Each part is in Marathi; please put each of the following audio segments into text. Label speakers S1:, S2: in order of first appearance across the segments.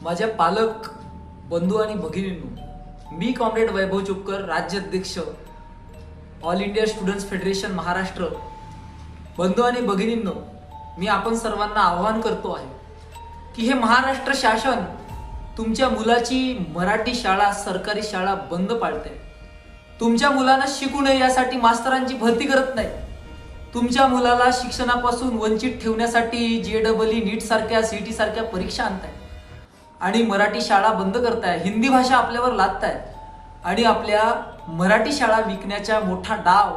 S1: माझ्या पालक बंधू आणि भगिनींनो, मी कॉम्रेड वैभव चुपकर, राज्याध्यक्ष all India students federation Maharashtra. बंधू आणि भगिनींनो, मी आपण सर्वांना आवाहन करतो आहे की हे महाराष्ट्र शासन तुमच्या मुलाची मराठी शाळा, सरकारी शाळा बंद पाडते. तुमच्या मुलांना शिकू नये यासाठी मास्तरांची भरती करत नाही. तुमच्या मुलाला शिक्षणापासून वंचित ठेवण्यासाठी JEE, नीट सारख्या, CET सारख्या परीक्षा आणताय आणि मराठी शाळा बंद करताय. हिंदी भाषा आपल्यावर लादताय आणि आपल्या मराठी शाळा विकण्याचा मोठा डाव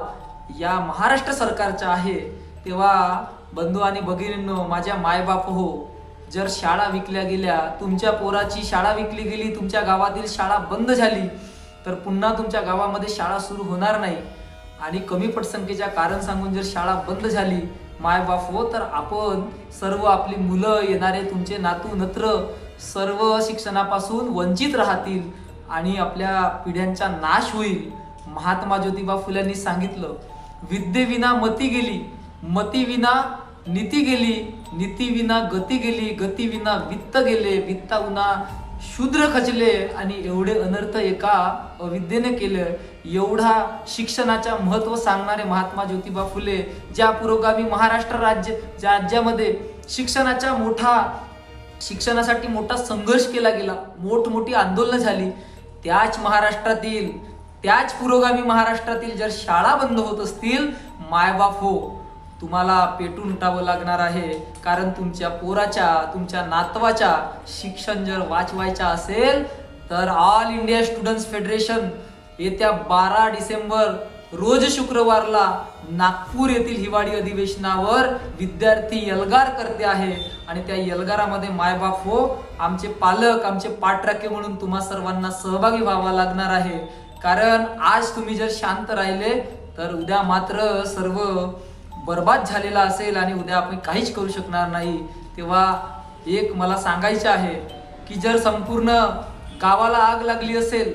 S1: या महाराष्ट्र सरकारचा आहे. तेव्हा बंधू आणि भगिनींनो, माझ्या मायबाप हो, जर शाळा विकल्या गेल्या, तुमच्या पोराची शाळा विकली गेली, तुमच्या गावातील शाळा बंद झाली, तर पुन्हा तुमच्या गावामध्ये शाळा सुरू होणार नाही. आणि कमी पटसंख्येच्या कारण सांगून जर शाळा बंद झाली मायबाप हो, तर आपण सर्व, आपली मुलं, येणारे तुमचे नातू नत्र सर्व शिक्षणापासून वंचित राहतील आणि आपल्या पिढ्यांचा नाश होईल. महात्मा ज्योतिबा फुल्यांनी सांगितलं, विद्येविना मती गेली, मतीविना नीती गेली, नीतीविना गती गेली, गतीविना वित्त गेले, वित्ताविना शूद्र खचले आणि एवढे अनर्थ एका अविद्येने केले. एवढा शिक्षणाचा महत्त्व सांगणारे महात्मा ज्योतिबा फुले, ज्या पुरोगामी महाराष्ट्र राज्यामध्ये शिक्षणासाठी मोठा संघर्ष केला गेला, मोठमोठी आंदोलनं झाली, त्याच महाराष्ट्रातील, त्याच पुरोगामी महाराष्ट्रातील जर शाळा बंद होत असतील, मायबाप हो, तुम्हाला पेटून उठावं लागणार आहे. कारण तुमच्या पोराच्या, तुमच्या नातवाच्या शिक्षण जर वाचवायचं असेल तर ऑल इंडिया स्टुडंट्स फेडरेशन येत्या 12 डिसेंबर रोज शुक्रवारला नागपूर येथील हिवाळी अधिवेशनावर विद्यार्थी एल्गार करते आहे. आणि त्या एल्गारामध्ये मायबाप हो, आमचे पालक, आमचे पाठराखे म्हणून तुम्हा सर्वांना सहभागी व्हावा लागणार आहे. कारण आज तुम्ही जर शांत राहिले तर उद्या मात्र सर्व बर्बाद झालेला असेल आणि उद्या आपण काहीच करू शकणार नाही. तेव्हा एक मला सांगायचं आहे की जर संपूर्ण गावाला आग लागली असेल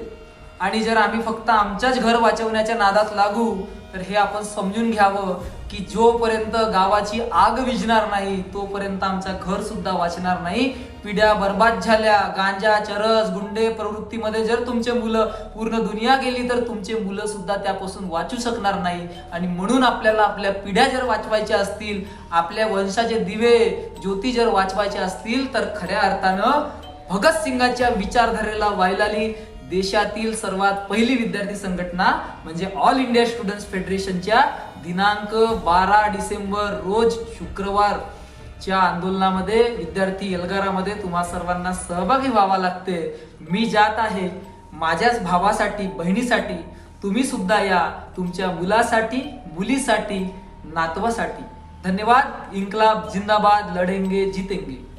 S1: आणि जर आम्ही फक्त आमच्याच घर वाचवण्याच्या नादात लागू, तर हे आपण समजून घ्यावं की जोपर्यंत गावाची आग विझणार नाही तोपर्यंत आमचं घर सुद्धा वाचणार नाही. पिढ्या बर्बाद झाल्या, गांजा, चरस, गुंडे प्रवृत्तीमध्ये जर तुमचे मुलं, पूर्ण दुनिया गेली, तर तुमचे मुलं सुद्धा त्यापासून वाचू शकणार नाही. आणि म्हणून आपल्याला आपल्या पिढ्या जर वाचवायच्या असतील, आपल्या वंशाचे दिवे, ज्योती जर वाचवायचे असतील, तर खऱ्या अर्थानं भगतसिंगाच्या विचारधारेला वाहिलेली देशातील सर्वात पहिली विद्यार्थी संघटना म्हणजे ऑल इंडिया स्टुडंट्स फेडरेशनच्या दिनांक 12 डिसेंबर रोज शुक्रवारच्या आंदोलनामध्ये, विद्यार्थी एल्गारामध्ये तुम्हा सर्वांना सहभागी व्हावा लागते. मी जात आहे माझ्याच भावासाठी, बहिणीसाठी. तुम्ही सुद्धा या, तुमच्या मुलासाठी, मुलीसाठी, नातवासाठी. धन्यवाद. इन्कलाब जिंदाबाद, लढेंगे जीतेंगे.